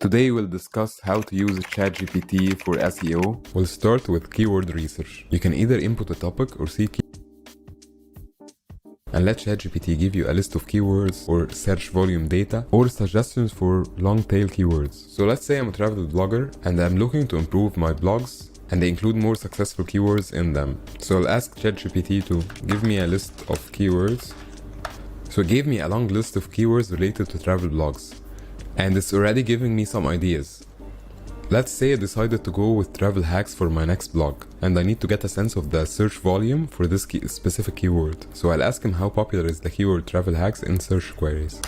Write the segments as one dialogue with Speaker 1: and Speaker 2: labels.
Speaker 1: Today we'll discuss how to use ChatGPT for SEO. We'll start with keyword research. You can either input a topic or see and let ChatGPT give you a list of keywords or search volume data or suggestions for long tail keywords. So let's say I'm a travel blogger and I'm looking to improve my blogs and they include more successful keywords in them. So I'll ask ChatGPT to give me a list of keywords. So it gave me a long list of keywords related to travel blogs. And it's already giving me some ideas. Let's say I decided to go with travel hacks for my next blog, and I need to get a sense of the search volume for this specific keyword. So I'll ask him how popular is the keyword travel hacks in search queries.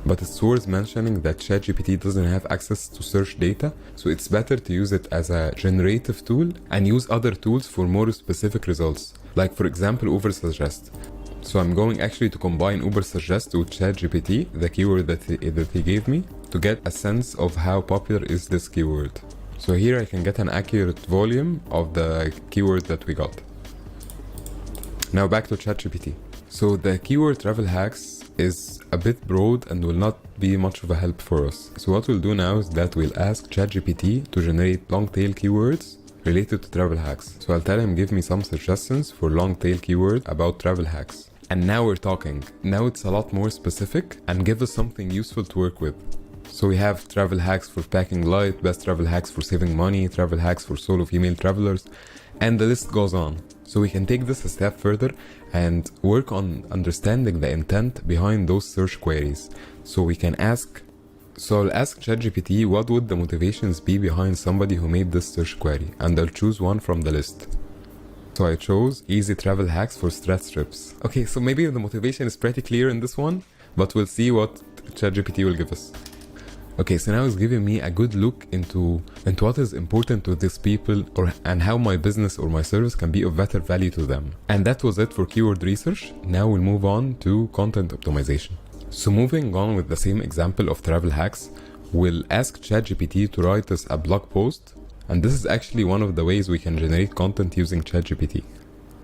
Speaker 1: But it's worth mentioning that ChatGPT doesn't have access to search data, so it's better to use it as a generative tool and use other tools for more specific results, like for example Ubersuggest. So I'm going actually to combine Ubersuggest with ChatGPT, the keyword that he gave me, to get a sense of how popular is this keyword. So here I can get an accurate volume of the keyword that we got. Now back to ChatGPT. So the keyword travel hacks is a bit broad and will not be much of a help for us. So what we'll do now is that we'll ask ChatGPT to generate long tail keywords related to travel hacks. So I'll tell him give me some suggestions for long tail keywords about travel hacks. And now we're talking. Now it's a lot more specific and give us something useful to work with. So we have travel hacks for packing light, best travel hacks for saving money, travel hacks for solo female travelers, and the list goes on. So we can take this a step further and work on understanding the intent behind those search queries. So I'll ask ChatGPT what would the motivations be behind somebody who made this search query, and I'll choose one from the list. So I chose easy travel hacks for stress trips. Okay, so maybe the motivation is pretty clear in this one, but we'll see what ChatGPT will give us. Okay, so now it's giving me a good look into what is important to these people and how my business or my service can be of better value to them. And that was it for keyword research. Now we'll move on to content optimization. So moving on with the same example of travel hacks, we'll ask ChatGPT to write us a blog post. And this is actually one of the ways we can generate content using ChatGPT.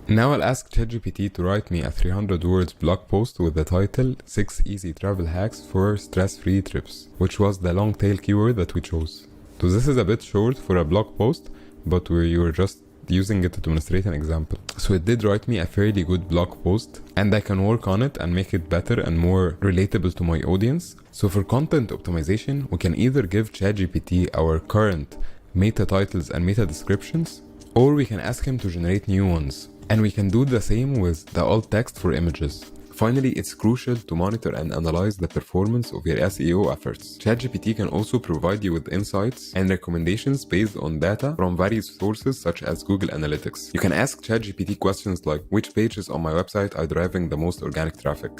Speaker 1: Now I'll ask ChatGPT to write me a 300 words blog post with the title 6 Easy Travel Hacks for Stress-Free Trips, which was the long tail keyword that we chose. So this is a bit short for a blog post, but we were just using it to demonstrate an example. So it did write me a fairly good blog post, and I can work on it and make it better and more relatable to my audience. So for content optimization, we can either give ChatGPT our current meta titles and meta descriptions, or we can ask him to generate new ones. And we can do the same with the alt text for images. Finally, it's crucial to monitor and analyze the performance of your SEO efforts. ChatGPT can also provide you with insights and recommendations based on data from various sources such as Google Analytics. You can ask ChatGPT questions like which pages on my website are driving the most organic traffic,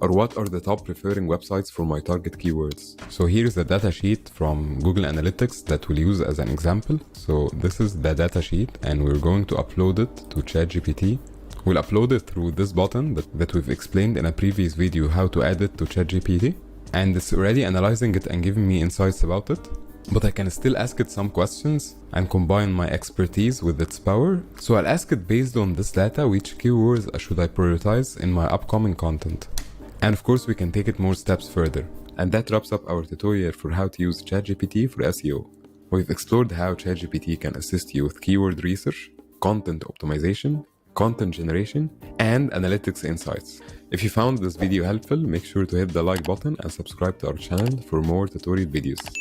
Speaker 1: or what are the top preferring websites for my target keywords. So here's the data sheet from Google Analytics that we'll use as an example. So this is the data sheet and we're going to upload it to ChatGPT. We'll upload it through this button that we've explained in a previous video how to add it to ChatGPT. And it's already analyzing it and giving me insights about it. But I can still ask it some questions and combine my expertise with its power. So I'll ask it based on this data which keywords should I prioritize in my upcoming content. And of course we can take it more steps further. And that wraps up our tutorial for how to use ChatGPT for SEO. We've explored how ChatGPT can assist you with keyword research, content optimization, content generation, and analytics insights. If you found this video helpful, make sure to hit the like button and subscribe to our channel for more tutorial videos.